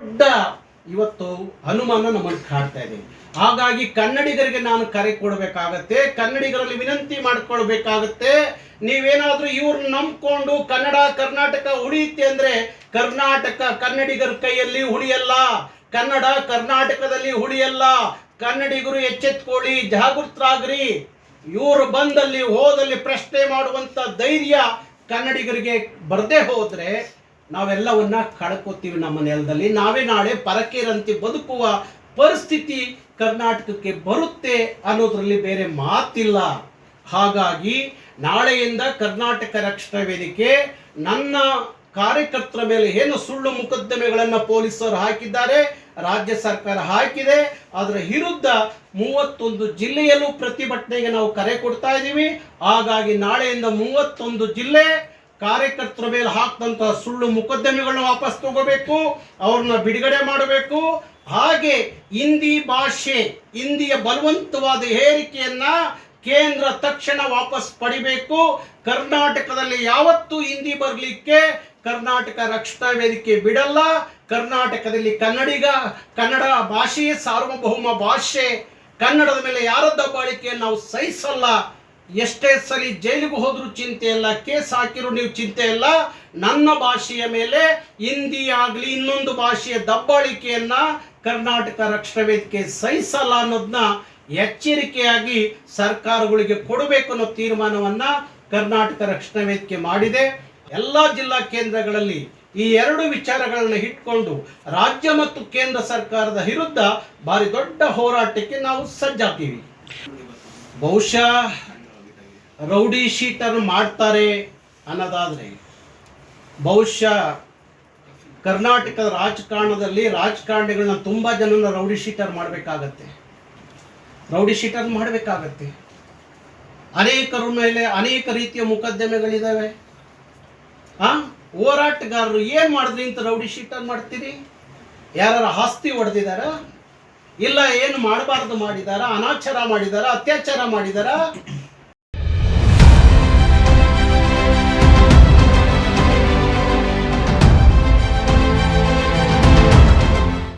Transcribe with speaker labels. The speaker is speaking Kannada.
Speaker 1: ದೊಡ್ಡ ಇವತ್ತು ಅನುಮಾನ ನಮ್ಮನ್ನು ಕಾಡ್ತಾ ಇದೆ. ಹಾಗಾಗಿ ಕನ್ನಡಿಗರಿಗೆ ನಾನು ಕರೆ ಕೊಡಬೇಕಾಗತ್ತೆ, ಕನ್ನಡಿಗರಲ್ಲಿ ವಿನಂತಿ ಮಾಡ್ಕೊಳ್ಬೇಕಾಗತ್ತೆ. ನೀವೇನಾದ್ರೂ ಇವ್ರನ್ನ ನಂಬ್ಕೊಂಡು ಕನ್ನಡ ಕರ್ನಾಟಕ ಉಳಿಯುತ್ತೆ ಅಂದ್ರೆ ಕನ್ನಡಿಗರ ಕೈಯಲ್ಲಿ ಉಳಿಯಲ್ಲ, ಕನ್ನಡ ಕರ್ನಾಟಕದಲ್ಲಿ ಉಳಿಯಲ್ಲ. ಕನ್ನಡಿಗರು ಎಚ್ಚೆತ್ಕೊಳ್ಳಿ, ಜಾಗೃತರಾಗ್ರಿ. ಇವರು ಬಂದಲ್ಲಿ ಹೋದಲ್ಲಿ ಪ್ರಶ್ನೆ ಮಾಡುವಂತ ಧೈರ್ಯ ಕನ್ನಡಿಗರಿಗೆ ಬರದೇ ಹೋದ್ರೆ ನಾವೆಲ್ಲವನ್ನ ಕಳ್ಕೊತೀವಿ. ನಮ್ಮ ನೆಲದಲ್ಲಿ ನಾವೇ ನಾಳೆ ಪರಕೀರಂತೆ ಬದುಕುವ ಪರಿಸ್ಥಿತಿ ಕರ್ನಾಟಕಕ್ಕೆ ಬರುತ್ತೆ ಅನ್ನೋದ್ರಲ್ಲಿ ಬೇರೆ ಮಾತಿಲ್ಲ. ಹಾಗಾಗಿ ನಾಳೆಯಿಂದ ಕರ್ನಾಟಕ ರಕ್ಷಣಾ ವೇದಿಕೆ ನನ್ನ ಕಾರ್ಯಕರ್ತರ ಮೇಲೆ ಏನು ಸುಳ್ಳು ಮೊಕದ್ದಮೆಗಳನ್ನು ಪೊಲೀಸರು ಹಾಕಿದ್ದಾರೆ, ರಾಜ್ಯ ಸರ್ಕಾರ ಹಾಕಿದೆ, ಅದರ ವಿರುದ್ಧ 31 ಜಿಲ್ಲೆಯಲ್ಲೂ ಪ್ರತಿಭಟನೆಗೆ ನಾವು ಕರೆ ಕೊಡ್ತಾ ಇದ್ದೀವಿ. ಹಾಗಾಗಿ ನಾಳೆಯಿಂದ 31 ಜಿಲ್ಲೆ ಕಾರ್ಯಕರ್ತರ ಮೇಲೆ ಹಾಕ್ದಂತಹ ಸುಳ್ಳು ಮೊಕದ್ದಮೆಗಳನ್ನ ವಾಪಸ್ ತಗೋಬೇಕು, ಅವ್ರನ್ನ ಬಿಡುಗಡೆ ಮಾಡಬೇಕು. ಹಾಗೆ ಹಿಂದಿಯ ಬಲವಂತವಾದ ಹೇರಿಕೆಯನ್ನ ಕೇಂದ್ರ ತಕ್ಷಣ ವಾಪಸ್ ಪಡಿಬೇಕು. ಕರ್ನಾಟಕದಲ್ಲಿ ಯಾವತ್ತೂ ಹಿಂದಿ ಬರಲಿಕ್ಕೆ ಕರ್ನಾಟಕ ರಕ್ಷಣಾ ವೇದಿಕೆ ಬಿಡಲ್ಲ. ಕರ್ನಾಟಕದಲ್ಲಿ ಕನ್ನಡ ಭಾಷೆಯೇ ಸಾರ್ವಭೌಮ ಭಾಷೆ. ಕನ್ನಡದ ಮೇಲೆ ಯಾರ ದಬ್ಬಾಳಿಕೆಯನ್ನು ನಾವು ಸಹಿಸಲ್ಲ. ಎಷ್ಟೇ ಸಲ ಜೈಲಿಗೆ ಹೋದ್ರೂ ಚಿಂತೆ ಇಲ್ಲ, ಕೇಸ್ ಹಾಕಿರೋ ನೀವು ಚಿಂತೆ ಇಲ್ಲ. ನನ್ನ ಭಾಷೆಯ ಮೇಲೆ ಹಿಂದಿ ಆಗಲಿ ಇನ್ನೊಂದು ಭಾಷೆಯ ದಬ್ಬಾಳಿಕೆಯನ್ನ ಕರ್ನಾಟಕ ರಕ್ಷಣಾ ವೇದಿಕೆ ಸಹಿಸಲ್ಲ ಅನ್ನೋದನ್ನ ಎಚ್ಚರಿಕೆಯಾಗಿ ಸರ್ಕಾರಗಳಿಗೆ ಕೊಡಬೇಕು ಅನ್ನೋ ತೀರ್ಮಾನವನ್ನ ಕರ್ನಾಟಕ ರಕ್ಷಣಾ ವೇದಿಕೆ ಮಾಡಿದೆ. ಎಲ್ಲ ಜಿಲ್ಲಾ ಕೇಂದ್ರಗಳಲ್ಲಿ ಈ ಎರಡು ವಿಚಾರಗಳನ್ನ ಇಟ್ಕೊಂಡು ರಾಜ್ಯ ಮತ್ತು ಕೇಂದ್ರ ಸರ್ಕಾರದ ವಿರುದ್ಧ ಭಾರಿ ದೊಡ್ಡ ಹೋರಾಟಕ್ಕೆ ನಾವು ಸಜ್ಜಾಗ್ತೀವಿ. ಬಹುಶಃ ರೌಡಿ ಶೀಟರ್ ಮಾಡ್ತಾರೆ ಅನ್ನೋದಾದ್ರೆ ಬಹುಶಃ ಕರ್ನಾಟಕದ ರಾಜಕಾರಣಿಗಳನ್ನ ತುಂಬಾ ಜನನ ರೌಡಿ ಶೀಟರ್ ಮಾಡಬೇಕಾಗತ್ತೆ. ಅನೇಕರ ಮೇಲೆ ಅನೇಕ ರೀತಿಯ ಮೊಕದ್ದಮೆಗಳಿದಾವೆ. ಹೋರಾಟಗಾರರು ಏನ್ ಮಾಡಿದ್ರಿ ಅಂತ ರೌಡಿ ಶೀಟರ್ ಮಾಡ್ತೀರಿ? ಯಾರ ಆಸ್ತಿ ಹೊಡೆದಿದಾರ, ಇಲ್ಲ ಏನು ಮಾಡಬಾರ್ದು ಮಾಡಿದಾರ, ಅನಾಚಾರ ಮಾಡಿದಾರ, ಅತ್ಯಾಚಾರ ಮಾಡಿದಾರ?